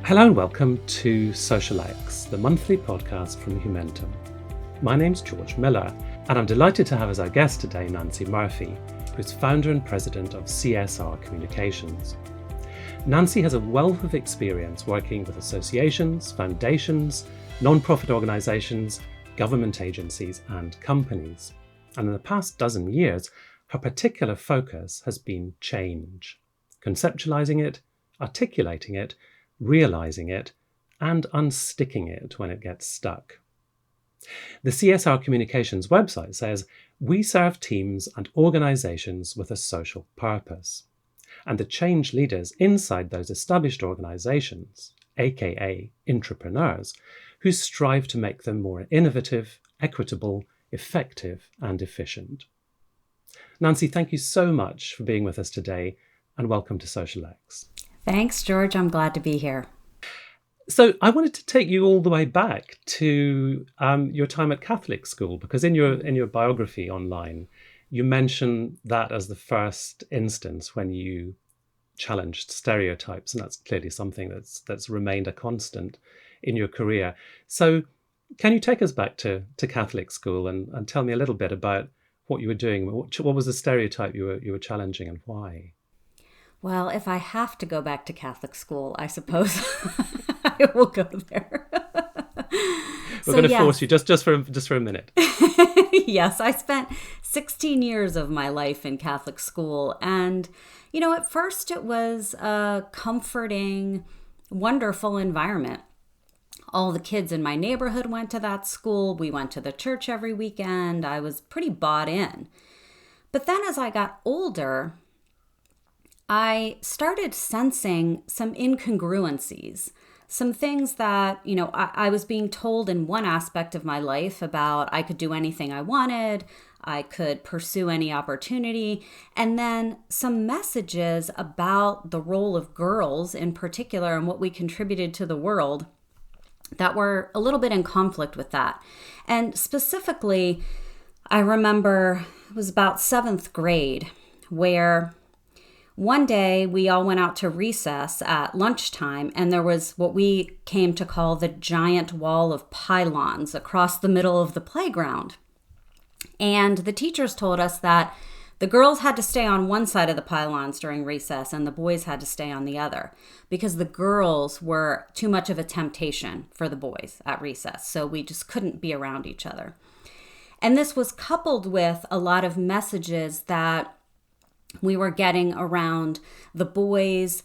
Hello and welcome to SocialEx, the monthly podcast from Humentum. My name's George Miller, and I'm delighted to have as our guest today Nancy Murphy, who's founder and president of CSR Communications. Nancy has a wealth of experience working with associations, foundations, non-profit organisations, government agencies and companies. And in the past dozen years, her particular focus has been change, conceptualizing it, articulating it, realizing it, and unsticking it when it gets stuck. The CSR Communications website says, "We serve teams and organizations with a social purpose." And the change leaders inside those established organizations, aka entrepreneurs, who strive to make them more innovative, equitable, effective, and efficient. Nancy, thank you so much for being with us today, and welcome to SocialEx. Thanks, George. I'm glad to be here. So I wanted to take you all the way back to your time at Catholic school, because in your biography online, you mention that as the first instance when you challenged stereotypes, and that's clearly something that's remained a constant in your career. So can you take us back to Catholic school and tell me a little bit about what you were doing? What was the stereotype you were challenging and why? Well, if I have to go back to Catholic school, I suppose I will go there. We're going to force you just for a minute. Yes, I spent 16 years of my life in Catholic school. And, at first it was a comforting, wonderful environment. All the kids in my neighborhood went to that school. We went to the church every weekend. I was pretty bought in. But then as I got older, I started sensing some incongruencies, some things that, I was being told in one aspect of my life about I could do anything I wanted, I could pursue any opportunity, and then some messages about the role of girls in particular and what we contributed to the world that were a little bit in conflict with that. And specifically, I remember it was about 7th grade where one day, we all went out to recess at lunchtime, and there was what we came to call the giant wall of pylons across the middle of the playground. And the teachers told us that the girls had to stay on one side of the pylons during recess, and the boys had to stay on the other, because the girls were too much of a temptation for the boys at recess, so we just couldn't be around each other. And this was coupled with a lot of messages that we were getting around the boys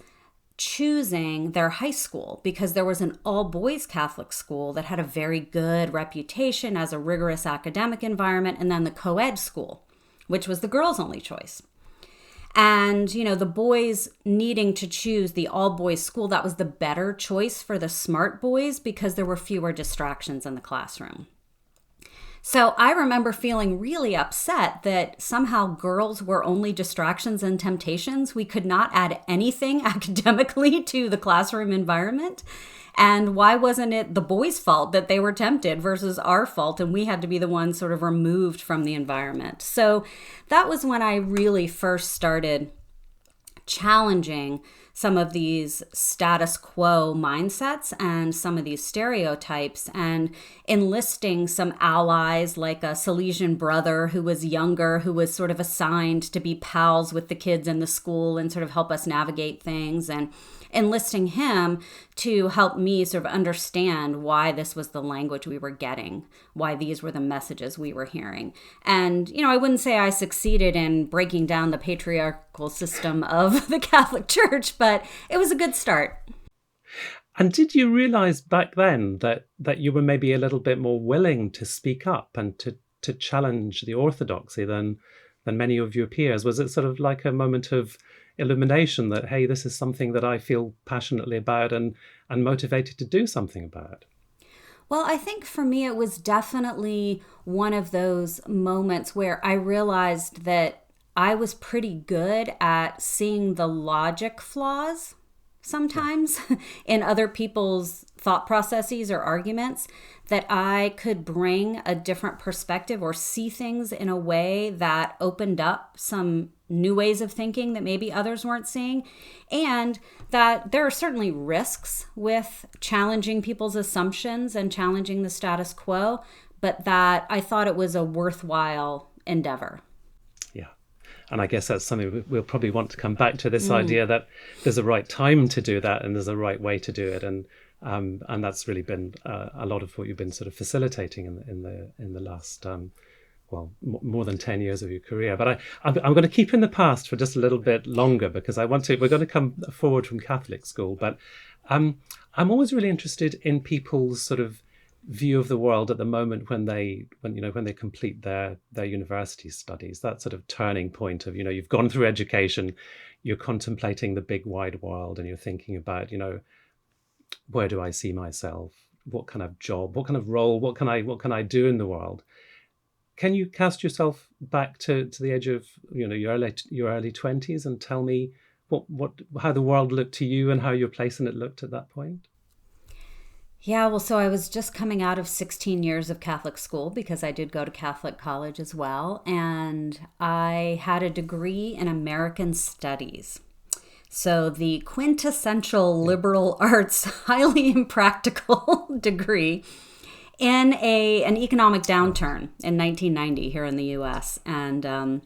choosing their high school, because there was an all-boys Catholic school that had a very good reputation as a rigorous academic environment, and then the co-ed school, which was the girls' only choice. And, the boys needing to choose the all-boys school, that was the better choice for the smart boys because there were fewer distractions in the classroom. So I remember feeling really upset that somehow girls were only distractions and temptations. We could not add anything academically to the classroom environment. And why wasn't it the boys' fault that they were tempted versus our fault, and we had to be the ones sort of removed from the environment? So that was when I really first started challenging some of these status quo mindsets and some of these stereotypes, and enlisting some allies like a Salesian brother who was younger, who was sort of assigned to be pals with the kids in the school and sort of help us navigate things, and enlisting him to help me sort of understand why this was the language we were getting, why these were the messages we were hearing. And, I wouldn't say I succeeded in breaking down the patriarchal system of the Catholic Church, but it was a good start. And did you realize back then that you were maybe a little bit more willing to speak up and to challenge the orthodoxy than many of your peers? Was it sort of like a moment of illumination that, hey, this is something that I feel passionately about and motivated to do something about? Well, I think for me, it was definitely one of those moments where I realized that I was pretty good at seeing the logic flaws sometimes in other people's thought processes or arguments, that I could bring a different perspective or see things in a way that opened up some new ways of thinking that maybe others weren't seeing. And that there are certainly risks with challenging people's assumptions and challenging the status quo, but that I thought it was a worthwhile endeavor. Yeah. And I guess that's something we'll probably want to come back to, this idea that there's a right time to do that and there's a right way to do it. And that's really been a lot of what you've been sort of facilitating in the last more than 10 years of your career. But I'm going to keep in the past for just a little bit longer, because we're going to come forward from Catholic school. But I'm always really interested in people's sort of view of the world at the moment when they complete their university studies. That sort of turning point of, you've gone through education, you're contemplating the big wide world, and you're thinking about, where do I see myself? What kind of job? What kind of role? What can I do in the world? Can you cast yourself back to the age of your early 20s and tell me how the world looked to you and how your place in it looked at that point? Yeah, well, so I was just coming out of 16 years of Catholic school, because I did go to Catholic college as well, and I had a degree in American Studies. So the quintessential liberal arts, highly impractical degree in an economic downturn in 1990 here in the U.S. And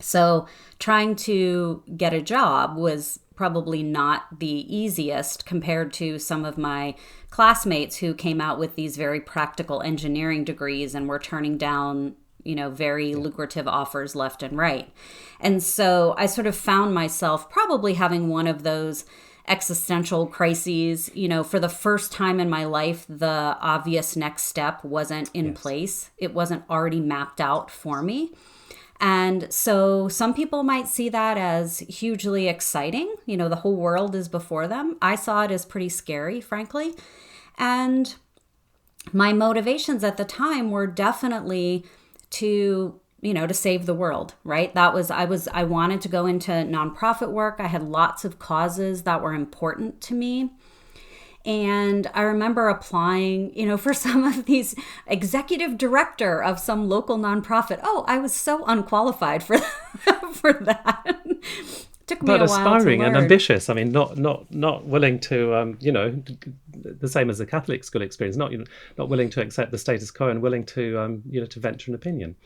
so trying to get a job was probably not the easiest compared to some of my classmates who came out with these very practical engineering degrees and were turning down, very lucrative offers left and right. And so I sort of found myself probably having one of those existential crises. For the first time in my life, the obvious next step wasn't in place. It wasn't already mapped out for me. And so some people might see that as hugely exciting. The whole world is before them. I saw it as pretty scary, frankly. And my motivations at the time were definitely to save the world, right? I wanted to go into nonprofit work. I had lots of causes that were important to me. And I remember applying, for some of these, executive director of some local nonprofit. Oh, I was so unqualified for that. Took me a while aspiring to learn. And ambitious. I mean, not willing to, the same as the Catholic school experience. Not willing to accept the status quo and willing to, to venture an opinion.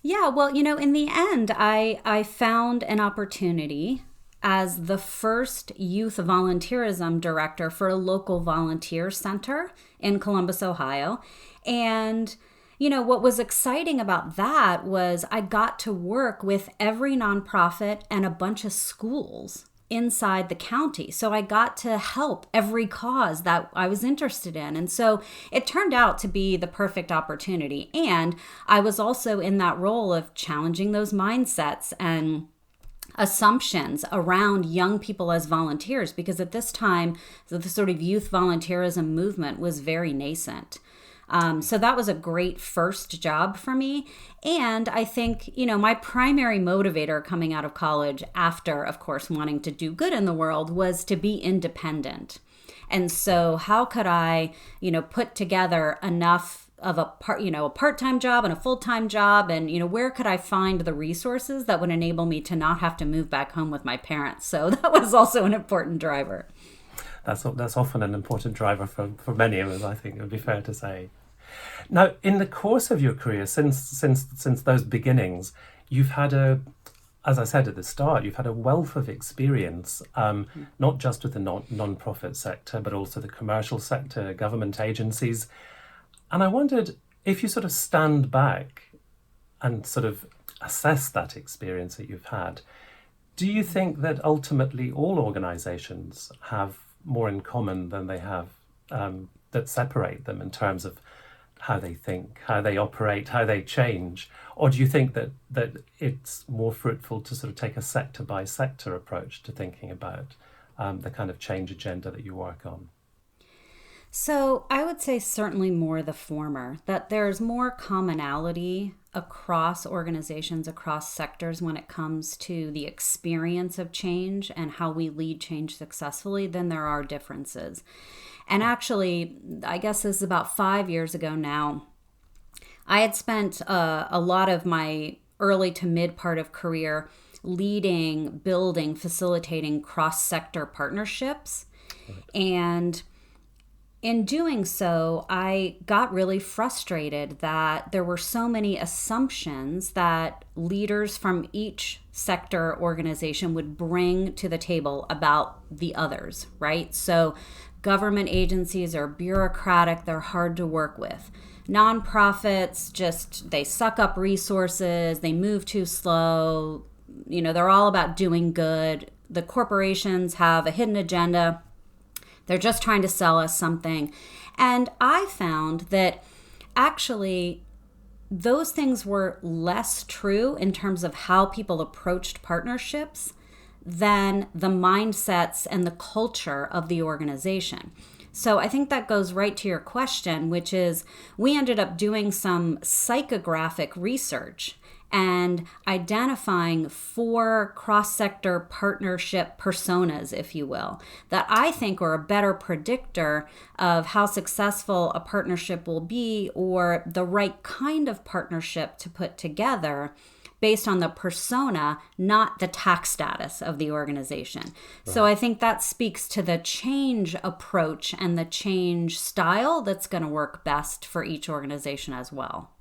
Yeah, well, in the end, I found an opportunity as the first youth volunteerism director for a local volunteer center in Columbus, Ohio. And, what was exciting about that was I got to work with every nonprofit and a bunch of schools inside the county. So I got to help every cause that I was interested in. And so it turned out to be the perfect opportunity. And I was also in that role of challenging those mindsets and assumptions around young people as volunteers, because at this time, the sort of youth volunteerism movement was very nascent. So that was a great first job for me. And I think, my primary motivator coming out of college after, of course, wanting to do good in the world was to be independent. And so how could I, put together enough of a part-time job and a full-time job, and where could I find the resources that would enable me to not have to move back home with my parents? So that was also an important driver. That's often an important driver for many of us, I think it would be fair to say. Now, in the course of your career, since those beginnings, you've had as I said at the start, you've had a wealth of experience, not just with the non-profit sector, but also the commercial sector, government agencies. And I wondered if you sort of stand back and sort of assess that experience that you've had, do you think that ultimately all organizations have more in common than they have that separate them in terms of how they think, how they operate, how they change? Or do you think that it's more fruitful to sort of take a sector by sector approach to thinking about the kind of change agenda that you work on? So I would say certainly more the former, that there's more commonality across organizations, across sectors when it comes to the experience of change and how we lead change successfully than there are differences. And actually, I guess this is about 5 years ago now, I had spent a lot of my early to mid part of career leading, building, facilitating cross-sector partnerships. And in doing so, I got really frustrated that there were so many assumptions that leaders from each sector organization would bring to the table about the others, right? So government agencies are bureaucratic, they're hard to work with. Nonprofits they suck up resources, they move too slow, they're all about doing good. The corporations have a hidden agenda. They're just trying to sell us something. And I found that actually those things were less true in terms of how people approached partnerships than the mindsets and the culture of the organization. So I think that goes right to your question, which is we ended up doing some psychographic research and identifying 4 cross-sector partnership personas, if you will, that I think are a better predictor of how successful a partnership will be or the right kind of partnership to put together based on the persona, not the tax status of the organization. Right. So I think that speaks to the change approach and the change style that's going to work best for each organization as well.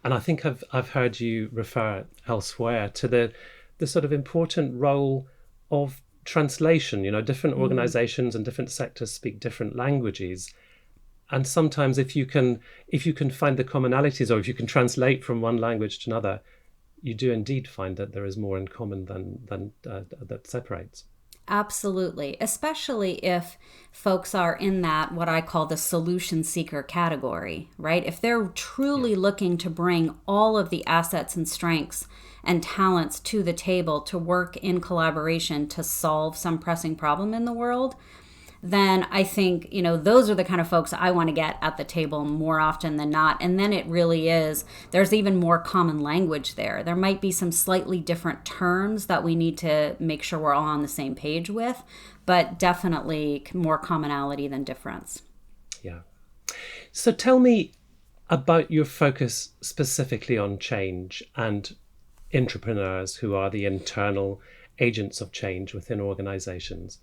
And I think I've heard you refer elsewhere to the sort of important role of translation. Different organizations and different sectors speak different languages. And sometimes if you can find the commonalities, or if you can translate from one language to another, you do indeed find that there is more in common than that separates. Absolutely, especially if folks are in that, what I call the solution seeker category, right? If they're truly looking to bring all of the assets and strengths and talents to the table to work in collaboration to solve some pressing problem in the world, then I think, those are the kind of folks I want to get at the table more often than not. And then it really is, there's even more common language there. There might be some slightly different terms that we need to make sure we're all on the same page with, but definitely more commonality than difference. Yeah. So tell me about your focus specifically on change and entrepreneurs who are the internal agents of change within organizations.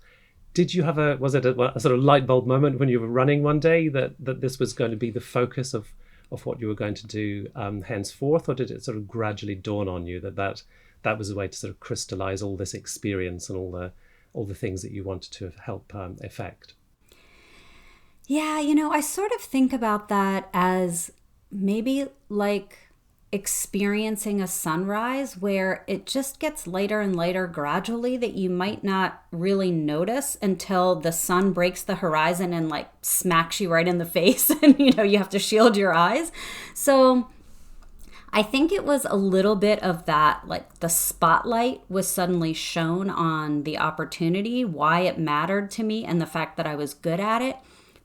Did you have was it a sort of light bulb moment when you were running one day that this was going to be the focus of what you were going to do henceforth, or did it sort of gradually dawn on you that was a way to sort of crystallize all this experience and all the things that you wanted to help effect? Yeah, I sort of think about that as maybe like experiencing a sunrise where it just gets lighter and lighter gradually that you might not really notice until the sun breaks the horizon and like smacks you right in the face and you have to shield your eyes. So I think it was a little bit of that, like the spotlight was suddenly shown on the opportunity, why it mattered to me, and the fact that I was good at it.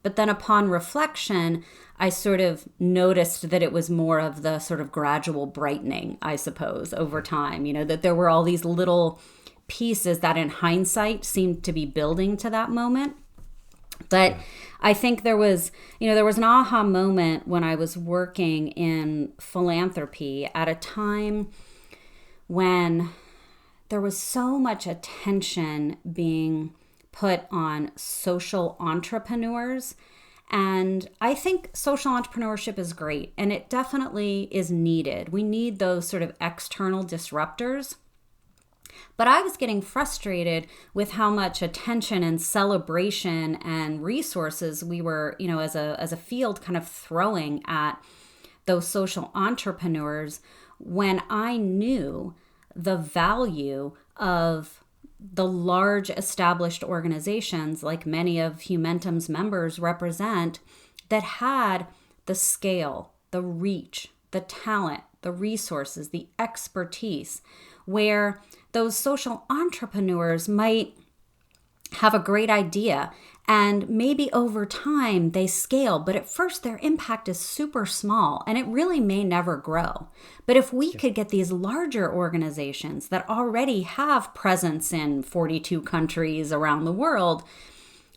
But then upon reflection, I sort of noticed that it was more of the sort of gradual brightening, I suppose, over time, that there were all these little pieces that in hindsight seemed to be building to that moment. But I think there was an aha moment when I was working in philanthropy at a time when there was so much attention being put on social entrepreneurs. And I think social entrepreneurship is great, and it definitely is needed. We need those sort of external disruptors. But I was getting frustrated with how much attention and celebration and resources we were, as a field kind of throwing at those social entrepreneurs when I knew the value of the large established organizations like many of Humentum's members represent that had the scale, the reach, the talent, the resources, the expertise, where those social entrepreneurs might have a great idea, and maybe over time they scale, but at first their impact is super small and it really may never grow. But if we could get these larger organizations that already have presence in 42 countries around the world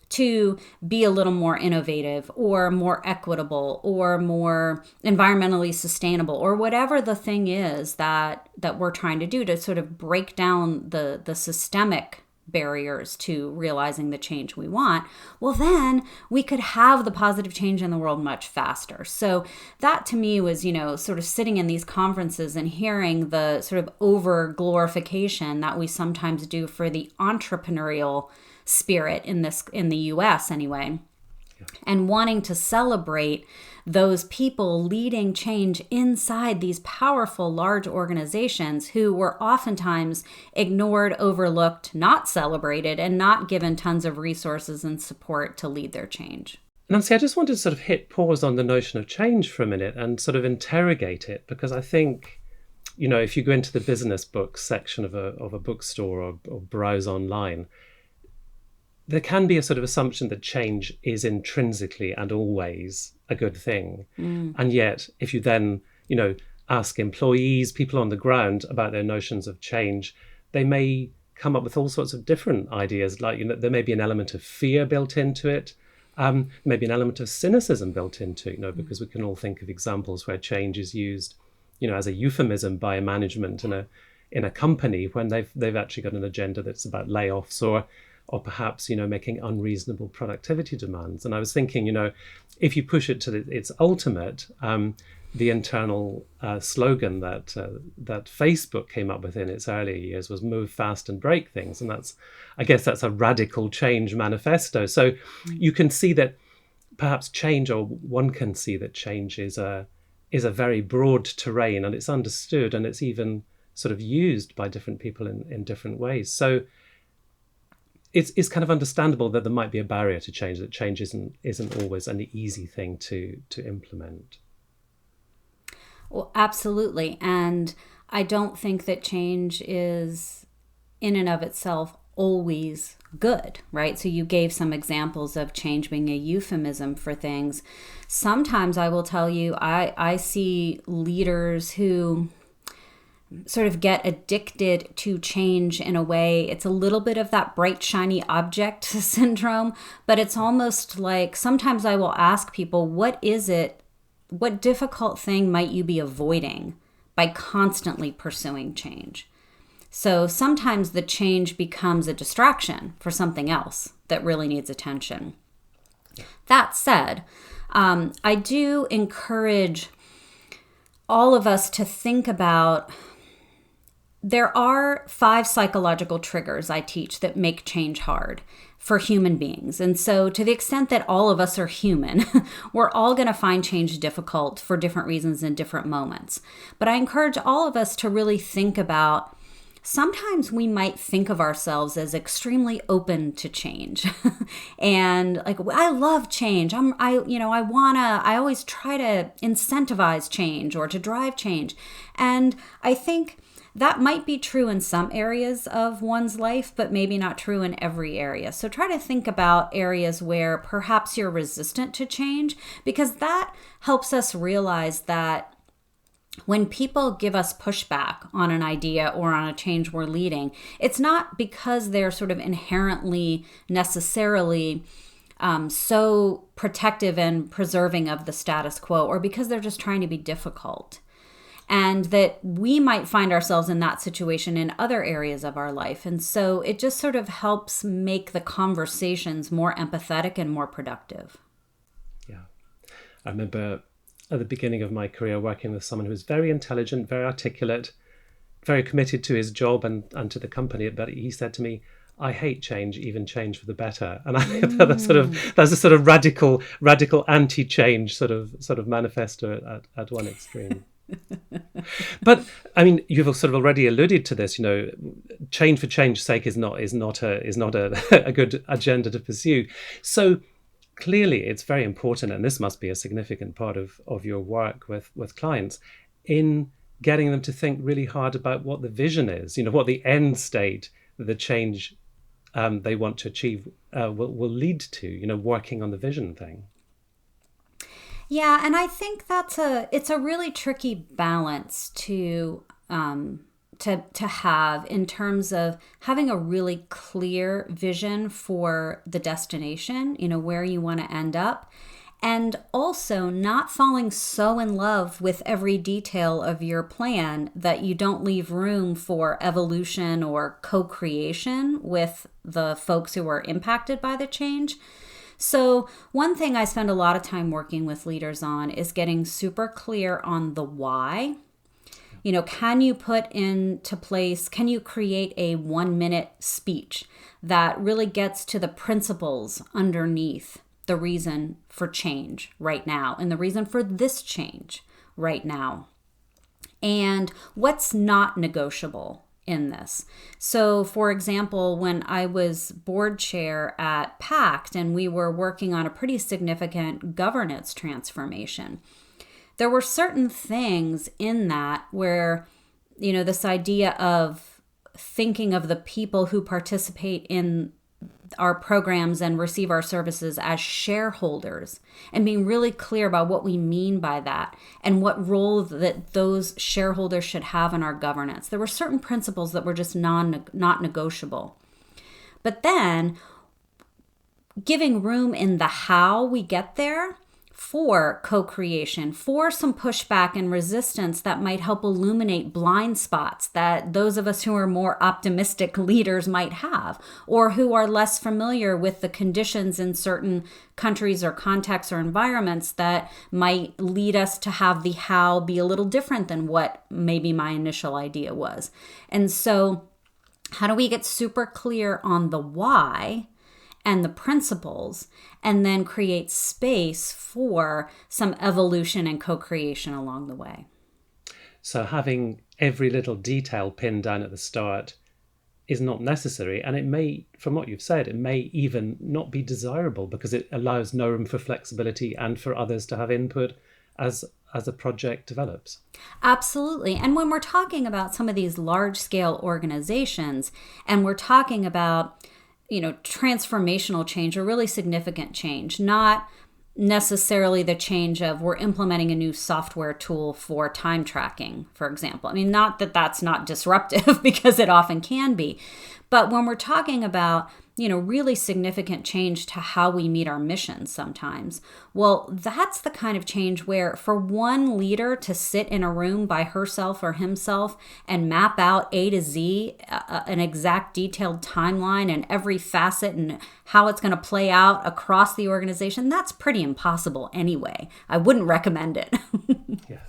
to be a little more innovative or more equitable or more environmentally sustainable, or whatever the thing is that we're trying to do to sort of break down the systemic barriers to realizing the change we want, well, then we could have the positive change in the world much faster. So that to me was, sort of sitting in these conferences and hearing the sort of over glorification that we sometimes do for the entrepreneurial spirit in the US anyway, and wanting to celebrate those people leading change inside these powerful large organizations who were oftentimes ignored, overlooked, not celebrated, and not given tons of resources and support to lead their change. Nancy, I just wanted to sort of hit pause on the notion of change for a minute and sort of interrogate it, because I think, if you go into the business books section of a bookstore or browse online, there can be a sort of assumption that change is intrinsically and always a good thing. And yet, if you then, ask employees, people on the ground about their notions of change, they may come up with all sorts of different ideas. Like, there may be an element of fear built into it. Maybe an element of cynicism built into it, because we can all think of examples where change is used, as a euphemism by a management in a company when they've actually got an agenda that's about layoffs or perhaps, making unreasonable productivity demands. And I was thinking, if you push it to its ultimate, the internal slogan that Facebook came up with in its earlier years was "Move fast and break things," and I guess that's a radical change manifesto. So you can see that perhaps change, or one can see that change is a very broad terrain, and it's understood, and it's even sort of used by different people in different ways. So it's kind of understandable that there might be a barrier to change, that change isn't always an easy thing to implement. Well, absolutely. And I don't think that change is in and of itself always good, right? So you gave some examples of change being a euphemism for things. Sometimes I will tell you, I see leaders who sort of get addicted to change in a way. It's a little bit of that bright, shiny object syndrome, but it's almost like sometimes I will ask people, what difficult thing might you be avoiding by constantly pursuing change? So sometimes the change becomes a distraction for something else that really needs attention. That said, I do encourage all of us to think about, there are 5 psychological triggers I teach that make change hard for human beings. And so to the extent that all of us are human, we're all going to find change difficult for different reasons in different moments. But I encourage all of us to really think about, sometimes we might think of ourselves as extremely open to change. And like, I love change. I always try to incentivize change or to drive change. And I think that might be true in some areas of one's life, but maybe not true in every area. So try to think about areas where perhaps you're resistant to change, because that helps us realize that when people give us pushback on an idea or on a change we're leading, it's not because they're sort of inherently necessarily so protective and preserving of the status quo, or because they're just trying to be difficult. And that we might find ourselves in that situation in other areas of our life. And so it just sort of helps make the conversations more empathetic and more productive. Yeah. I remember at the beginning of my career working with someone who was very intelligent, very articulate, very committed to his job and to the company. But he said to me, "I hate change, even change for the better." And I think that's a sort of radical anti-change sort of manifesto at one extreme. But I mean, you've sort of already alluded to this. Change for change's sake is not a good agenda to pursue. So clearly, it's very important, and this must be a significant part of your work with clients, in getting them to think really hard about what the vision is. What the end state that the change they want to achieve will lead to, working on the vision thing. Yeah, and I think it's a really tricky balance to have in terms of having a really clear vision for the destination, where you want to end up, and also not falling so in love with every detail of your plan that you don't leave room for evolution or co-creation with the folks who are impacted by the change. So one thing I spend a lot of time working with leaders on is getting super clear on the why. Can you put into place, can you create a 1-minute speech that really gets to the principles underneath the reason for change right now and the reason for this change right now? And what's not negotiable in this? So, for example, when I was board chair at PACT and we were working on a pretty significant governance transformation, there were certain things in that where, this idea of thinking of the people who participate in our programs and receive our services as shareholders and being really clear about what we mean by that and what role that those shareholders should have in our governance. There were certain principles that were just not negotiable. But then giving room in the how we get there for co-creation, for some pushback and resistance that might help illuminate blind spots that those of us who are more optimistic leaders might have, or who are less familiar with the conditions in certain countries or contexts or environments that might lead us to have the how be a little different than what maybe my initial idea was. And so how do we get super clear on the why and the principles, and then create space for some evolution and co-creation along the way? So having every little detail pinned down at the start is not necessary. And it may, from what you've said, it may even not be desirable because it allows no room for flexibility and for others to have input as a project develops. Absolutely. And when we're talking about some of these large-scale organizations, and we're talking about transformational change, or really significant change, not necessarily the change of we're implementing a new software tool for time tracking, for example. I mean, not that that's not disruptive because it often can be, but when we're talking about really significant change to how we meet our missions sometimes, well, that's the kind of change where for one leader to sit in a room by herself or himself and map out A to Z, an exact detailed timeline and every facet and how it's going to play out across the organization, that's pretty impossible anyway. I wouldn't recommend it. Yes.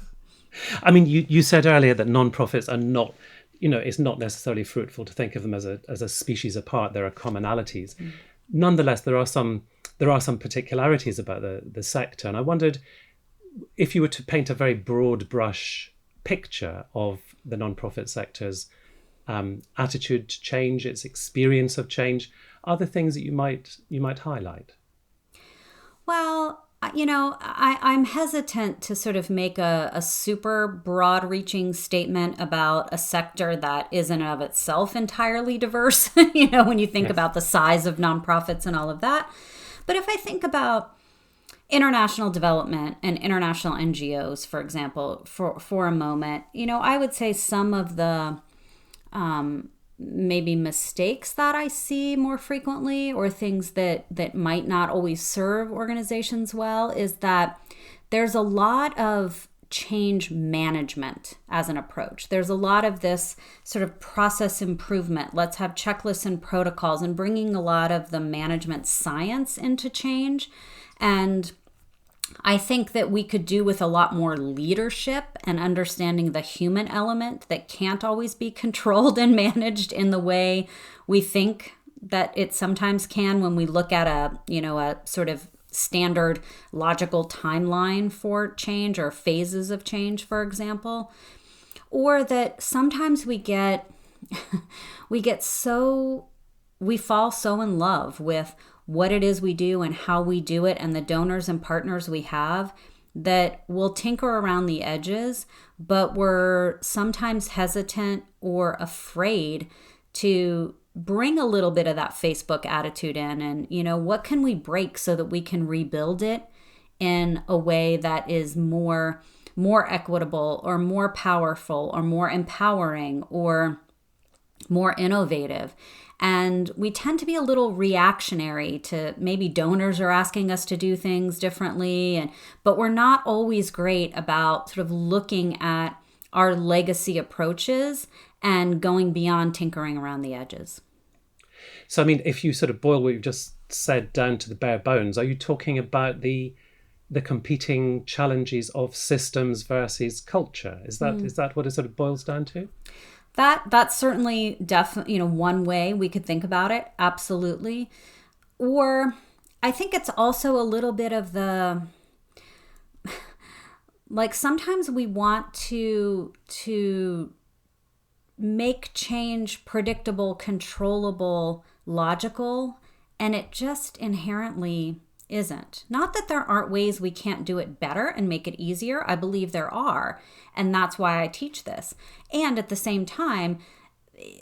I mean, you said earlier that nonprofits are not, it's not necessarily fruitful to think of them as a species apart. There are commonalities. Mm. Nonetheless, there are some particularities about the sector. And I wondered if you were to paint a very broad brush picture of the nonprofit sector's attitude to change, its experience of change, are there things that you might highlight? Well, I'm hesitant to sort of make a super broad-reaching statement about a sector that isn't of itself entirely diverse, when you think about the size of nonprofits and all of that. But if I think about international development and international NGOs, for example, for a moment, I would say some of the maybe mistakes that I see more frequently, or things that might not always serve organizations well, is that there's a lot of change management as an approach. There's a lot of this sort of process improvement. Let's have checklists and protocols, and bringing a lot of the management science into change. And I think that we could do with a lot more leadership and understanding the human element that can't always be controlled and managed in the way we think that it sometimes can when we look at a sort of standard logical timeline for change or phases of change, for example. Or that sometimes we fall so in love with what it is we do and how we do it and the donors and partners we have that we'll tinker around the edges, but we're sometimes hesitant or afraid to bring a little bit of that Facebook attitude in, and, what can we break so that we can rebuild it in a way that is more equitable or more powerful or more empowering or more innovative. And we tend to be a little reactionary to maybe donors are asking us to do things differently, but we're not always great about sort of looking at our legacy approaches and going beyond tinkering around the edges. So, I mean, if you sort of boil what you've just said down to the bare bones, are you talking about the competing challenges of systems versus culture? Is that what it sort of boils down to? That's certainly definitely, one way we could think about it. Absolutely. Or I think it's also a little bit of the, like, sometimes we want to make change predictable, controllable, logical, and it just inherently isn't. Not that there aren't ways we can't do it better and make it easier. I believe there are, and that's why I teach this. And at the same time,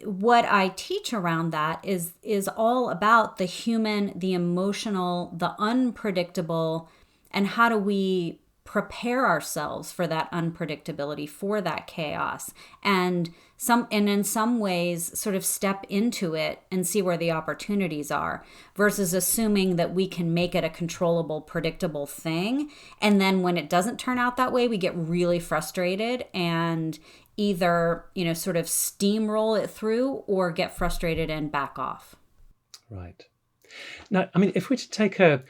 what I teach around that is all about the human, the emotional, the unpredictable, and how do we prepare ourselves for that unpredictability, for that chaos, and in some ways sort of step into it and see where the opportunities are, versus assuming that we can make it a controllable, predictable thing. And then when it doesn't turn out that way, we get really frustrated and either, sort of steamroll it through or get frustrated and back off. Right. Now, I mean, if we were to take a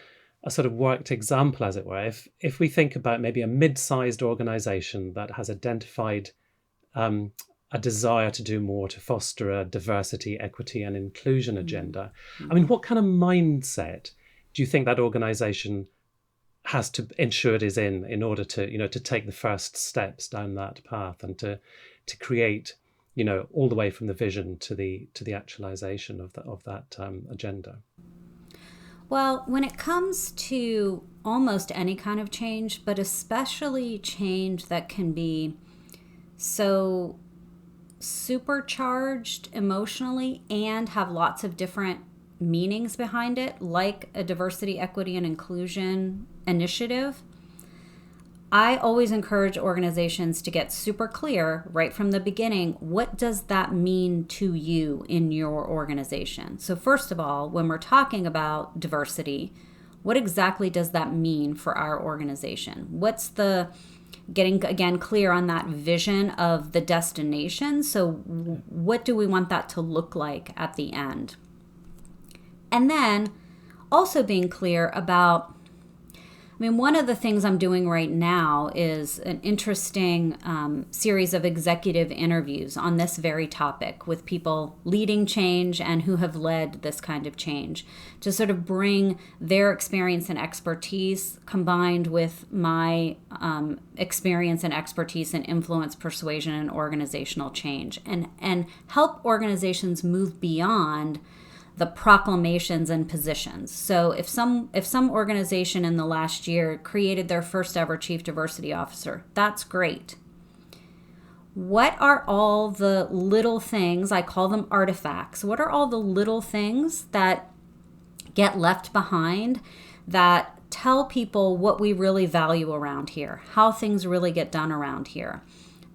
sort of worked example, as it were, if we think about maybe a mid-sized organization that has identified a desire to do more to foster a diversity, equity, and inclusion agenda, I mean, what kind of mindset do you think that organization has to ensure it is in order to, to take the first steps down that path and to create, all the way from the vision to the actualization of that agenda? Well, when it comes to almost any kind of change, but especially change that can be so supercharged emotionally and have lots of different meanings behind it, like a diversity, equity, and inclusion initiative, I always encourage organizations to get super clear right from the beginning. What does that mean to you in your organization? So first of all, when we're talking about diversity, what exactly does that mean for our organization? What's the getting, again, clear on that vision of the destination? So what do we want that to look like at the end? And then also being clear about, one of the things I'm doing right now is an interesting series of executive interviews on this very topic with people leading change and who have led this kind of change, to sort of bring their experience and expertise combined with my experience and expertise in influence, persuasion, and organizational change, and help organizations move beyond the proclamations and positions. So if some organization in the last year created their first ever chief diversity officer, that's great. What are all the little things, I call them artifacts, what are all the little things that get left behind that tell people what we really value around here, how things really get done around here,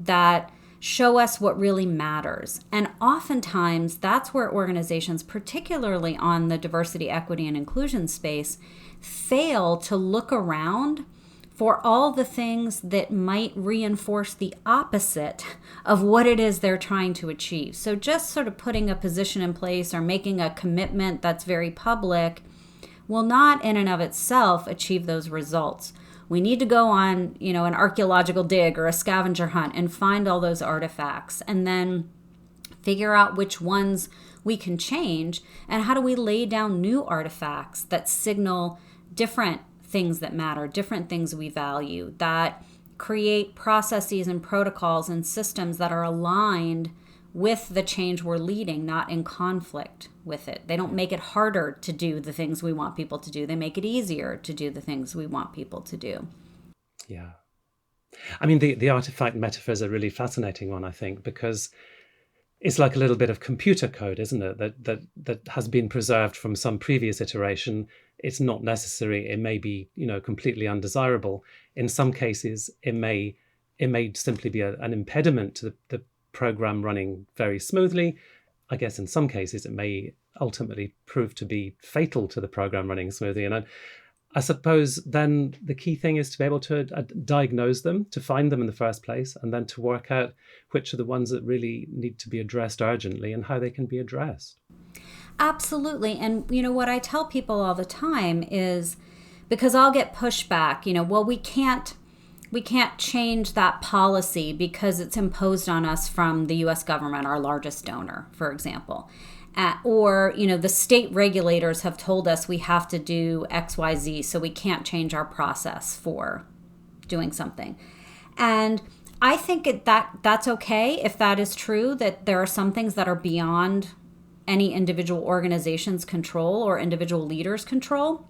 that show us what really matters? And oftentimes that's where organizations, particularly on the diversity, equity, and inclusion space, fail to look around for all the things that might reinforce the opposite of what it is they're trying to achieve. So just sort of putting a position in place or making a commitment that's very public will not in and of itself achieve those results. We need to go on, an archaeological dig or a scavenger hunt and find all those artifacts, and then figure out which ones we can change, and how do we lay down new artifacts that signal different things that matter, different things we value, that create processes and protocols and systems that are aligned with the change we're leading, not in conflict with it. They don't make it harder to do the things we want people to do. They make it easier to do the things we want people to do. Yeah. I mean, the artifact metaphor is a really fascinating one, I think, because it's like a little bit of computer code, isn't it? That has been preserved from some previous iteration. It's not necessary. It may be, completely undesirable. In some cases, it may simply be an impediment to the program running very smoothly. I guess in some cases, it may ultimately prove to be fatal to the program running smoothly. And I suppose then the key thing is to be able to diagnose them, to find them in the first place, and then to work out which are the ones that really need to be addressed urgently and how they can be addressed. Absolutely. And, what I tell people all the time is, because I'll get pushback, well, we can't change that policy because it's imposed on us from the U.S. government, our largest donor, for example. Or, the state regulators have told us we have to do X, Y, Z, so we can't change our process for doing something. And I think that's okay if that is true, that there are some things that are beyond any individual organization's control or individual leaders' control.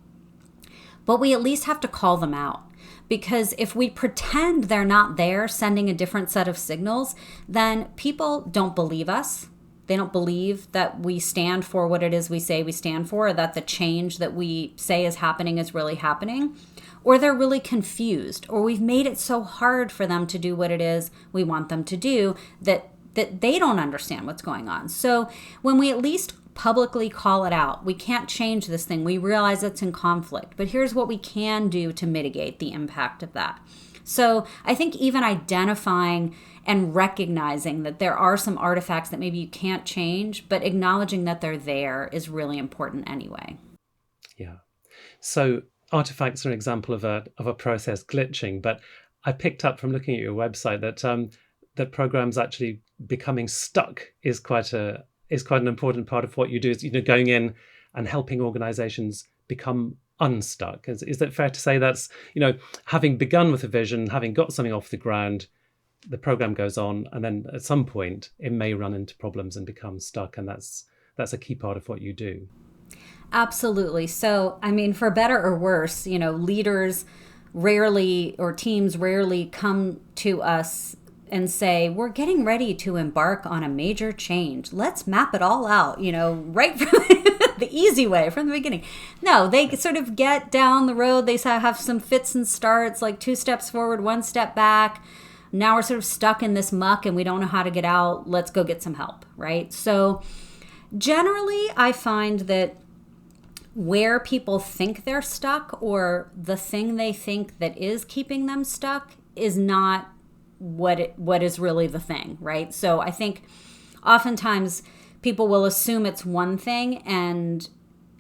But we at least have to call them out. Because if we pretend they're not there, sending a different set of signals, then people don't believe us. They don't believe that we stand for what it is we say we stand for, or that the change that we say is happening is really happening. Or they're really confused, or we've made it so hard for them to do what it is we want them to do that they don't understand what's going on. So when we at least publicly call it out, we can't change this thing. We realize it's in conflict, but here's what we can do to mitigate the impact of that. So I think even identifying and recognizing that there are some artifacts that maybe you can't change, but acknowledging that they're there is really important anyway. Yeah. So artifacts are an example of a process glitching, but I picked up from looking at your website that programs actually becoming stuck is quite an important part of what you do. Is going in and helping organizations become unstuck. Is it fair to say that's having begun with a vision, having got something off the ground, the program goes on, and then at some point it may run into problems and become stuck, and that's a key part of what you do. Absolutely. So, for better or worse, leaders rarely, or teams rarely, come to us and say, we're getting ready to embark on a major change. Let's map it all out, right from the easy way, from the beginning. No, they sort of get down the road. They have some fits and starts, like 2 steps forward, 1 step back. Now we're sort of stuck in this muck and we don't know how to get out. Let's go get some help, right? So generally, I find that where people think they're stuck, or the thing they think that is keeping them stuck, is not what is really the thing, right? So I think oftentimes people will assume it's one thing, and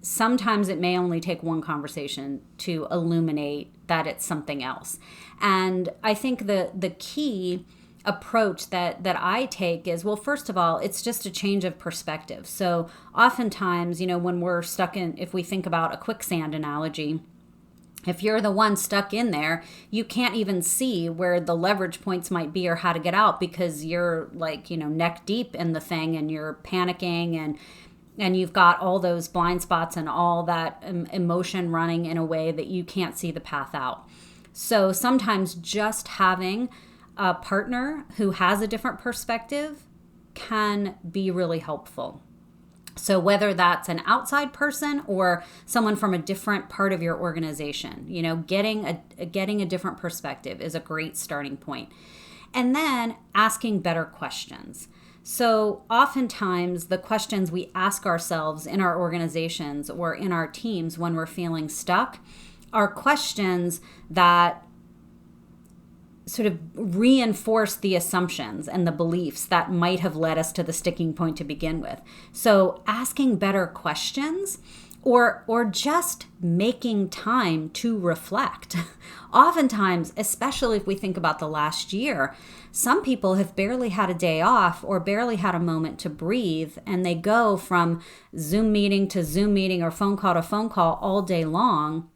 sometimes it may only take one conversation to illuminate that it's something else. And I think the key approach that I take is, well, first of all, it's just a change of perspective. So oftentimes, when we're stuck in, if we think about a quicksand analogy, if you're the one stuck in there, you can't even see where the leverage points might be or how to get out, because you're neck deep in the thing and you're panicking and you've got all those blind spots and all that emotion running in a way that you can't see the path out. So sometimes just having a partner who has a different perspective can be really helpful. So whether that's an outside person or someone from a different part of your organization, getting a different perspective is a great starting point. And then asking better questions. So oftentimes the questions we ask ourselves in our organizations or in our teams when we're feeling stuck are questions that sort of reinforce the assumptions and the beliefs that might have led us to the sticking point to begin with. So asking better questions, or just making time to reflect. Oftentimes, especially if we think about the last year, some people have barely had a day off or barely had a moment to breathe, and they go from Zoom meeting to Zoom meeting or phone call to phone call all day long.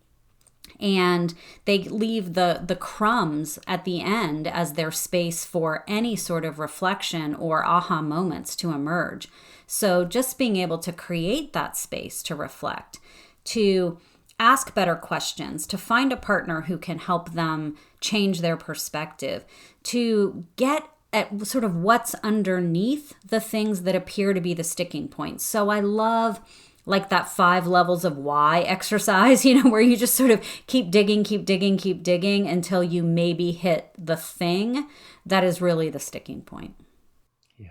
And they leave the crumbs at the end as their space for any sort of reflection or aha moments to emerge. So just being able to create that space to reflect, to ask better questions, to find a partner who can help them change their perspective, to get at sort of what's underneath the things that appear to be the sticking points. So I love like that 5 levels of why exercise, where you just sort of keep digging until you maybe hit the thing that is really the sticking point. Yeah.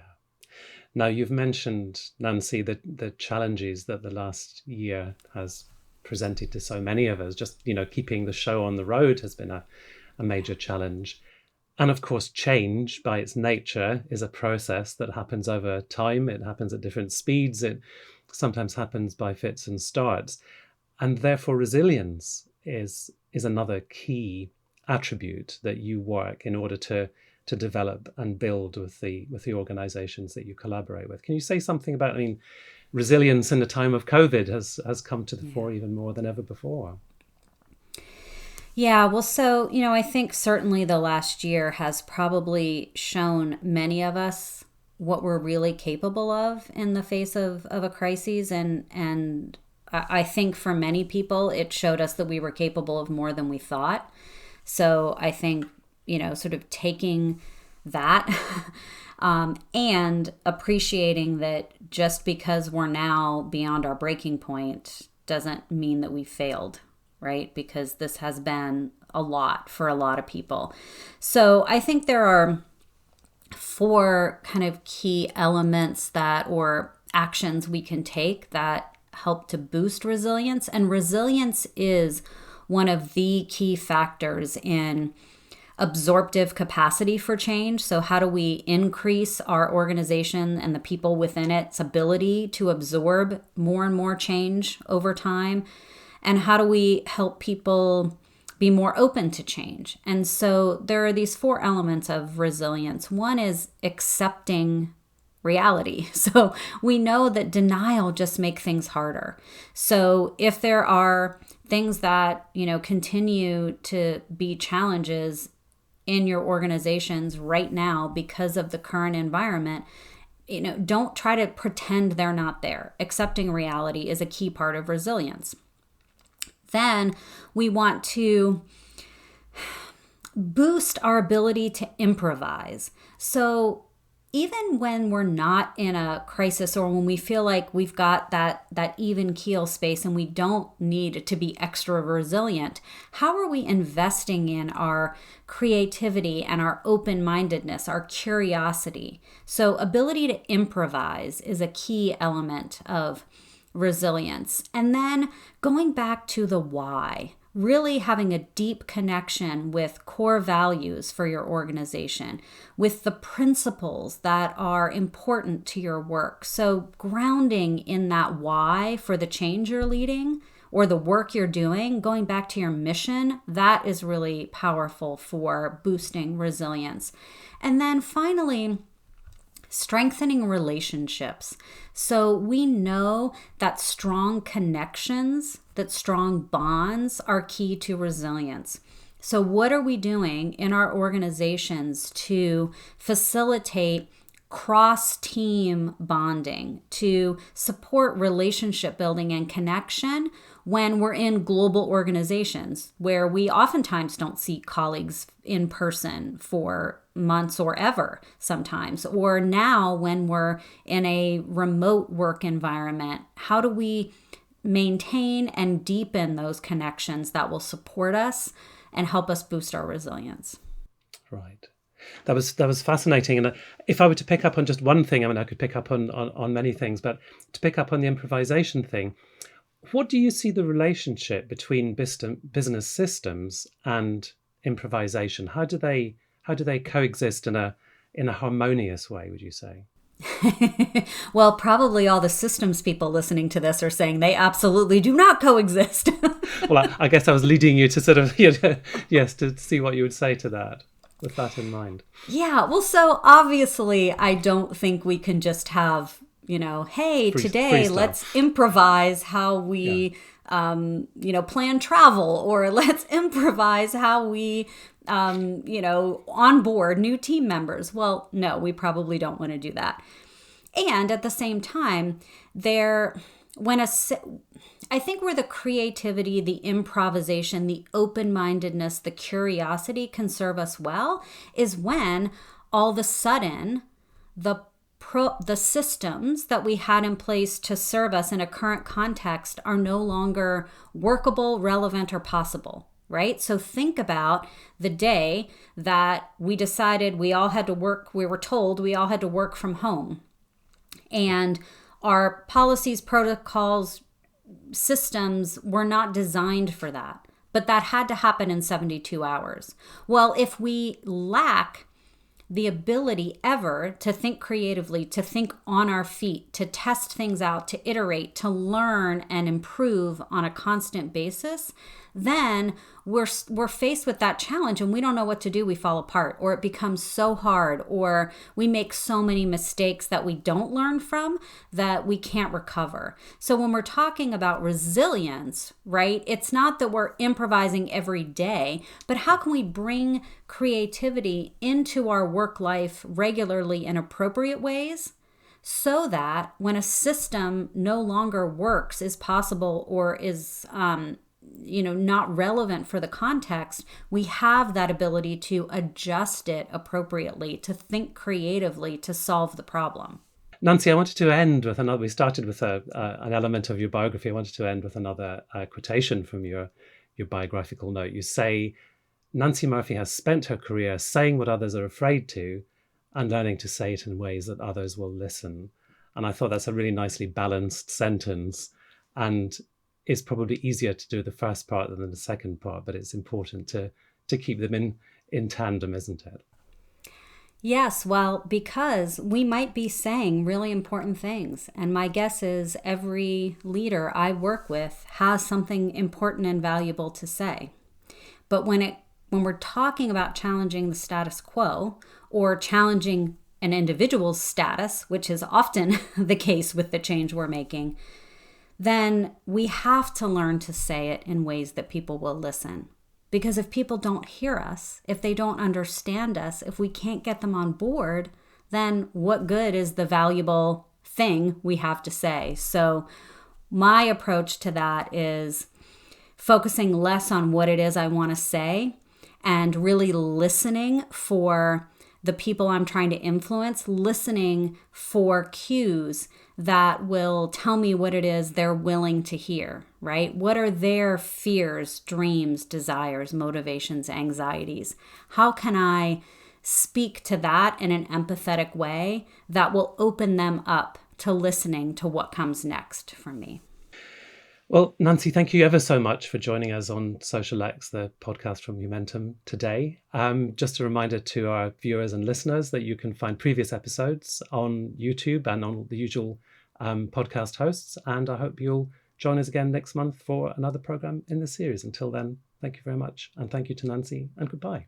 Now, you've mentioned, Nancy, the challenges that the last year has presented to so many of us. Just, keeping the show on the road has been a major challenge. And of course, change by its nature is a process that happens over time. It happens at different speeds. It sometimes happens by fits and starts. And therefore, resilience is another key attribute that you work in order to develop and build with the organizations that you collaborate with. Can you say something about, resilience in the time of COVID has come to the fore even more than ever before? Yeah, well, so, I think certainly the last year has probably shown many of us what we're really capable of in the face of a crisis. And I think for many people, it showed us that we were capable of more than we thought. So I think, sort of taking that and appreciating that just because we're now beyond our breaking point doesn't mean that we failed, right? Because this has been a lot for a lot of people. So I think there are 4 kind of key elements or actions we can take that help to boost resilience. And resilience is one of the key factors in absorptive capacity for change. So how do we increase our organization and the people within its ability to absorb more and more change over time? And how do we help people be more open to change? And so there are these 4 elements of resilience. One is accepting reality. So we know that denial just makes things harder. So if there are things that, continue to be challenges in your organizations right now because of the current environment, don't try to pretend they're not there. Accepting reality is a key part of resilience. Then we want to boost our ability to improvise. So even when we're not in a crisis or when we feel like we've got that even keel space and we don't need to be extra resilient, how are we investing in our creativity and our open-mindedness, our curiosity? So ability to improvise is a key element of resilience. And then going back to the why, really having a deep connection with core values for your organization, with the principles that are important to your work. So grounding in that why for the change you're leading or the work you're doing, going back to your mission, that is really powerful for boosting resilience. And then finally, strengthening relationships. So we know that strong connections, that strong bonds are key to resilience. So what are we doing in our organizations to facilitate cross-team bonding, to support relationship building and connection when we're in global organizations where we oftentimes don't see colleagues in person for months or ever sometimes, or now when we're in a remote work environment? How do we maintain and deepen those connections that will support us and help us boost our resilience? Right. That was fascinating. And if I were to pick up on just one thing, I could pick up on many things, but to pick up on the improvisation thing, what do you see the relationship between business systems and improvisation? How do they coexist in a harmonious way, would you say? Well, probably all the systems people listening to this are saying they absolutely do not coexist. Well, I guess I was leading you to sort of, yes, to see what you would say to that, with that in mind. Yeah, well, so obviously I don't think we can just have, hey, today let's improvise how we, plan travel, or let's improvise how we, onboard new team members. Well, no, we probably don't want to do that. And at the same time, I think where the creativity, the improvisation, the open-mindedness, the curiosity can serve us well is when all of a sudden, the systems that we had in place to serve us in a current context are no longer workable, relevant, or possible, right? So think about the day that we decided we all had to work, we were told we all had to work from home. And our policies, protocols, systems were not designed for that. But that had to happen in 72 hours. Well, if we lack the ability ever to think creatively, to think on our feet, to test things out, to iterate, to learn and improve on a constant basis, then we're faced with that challenge and we don't know what to do. We fall apart, or it becomes so hard, or we make so many mistakes that we don't learn from that we can't recover. So when we're talking about resilience, right, it's not that we're improvising every day, but how can we bring creativity into our work life regularly in appropriate ways, so that when a system no longer works, is possible, or is not relevant for the context, we have that ability to adjust it appropriately, to think creatively, to solve the problem. Nancy, I wanted to end with another. We started with an element of your biography. I wanted to end with another quotation from your biographical note. You say, Nancy Murphy has spent her career saying what others are afraid to and learning to say it in ways that others will listen. And I thought that's a really nicely balanced sentence, and it's probably easier to do the first part than the second part, but it's important to keep them in tandem, isn't it? Yes, well, because we might be saying really important things. And my guess is every leader I work with has something important and valuable to say. But when we're talking about challenging the status quo, or challenging an individual's status, which is often the case with the change we're making, then we have to learn to say it in ways that people will listen. Because if people don't hear us, if they don't understand us, if we can't get them on board, then what good is the valuable thing we have to say? So my approach to that is focusing less on what it is I want to say and really listening for the people I'm trying to influence, listening for cues that will tell me what it is they're willing to hear, right? What are their fears, dreams, desires, motivations, anxieties? How can I speak to that in an empathetic way that will open them up to listening to what comes next from me? Well, Nancy, thank you ever so much for joining us on SocialEx, the podcast from Humentum today. Just a reminder to our viewers and listeners that you can find previous episodes on YouTube and on the usual podcast hosts. And I hope you'll join us again next month for another program in the series. Until then, thank you very much. And thank you to Nancy, and goodbye.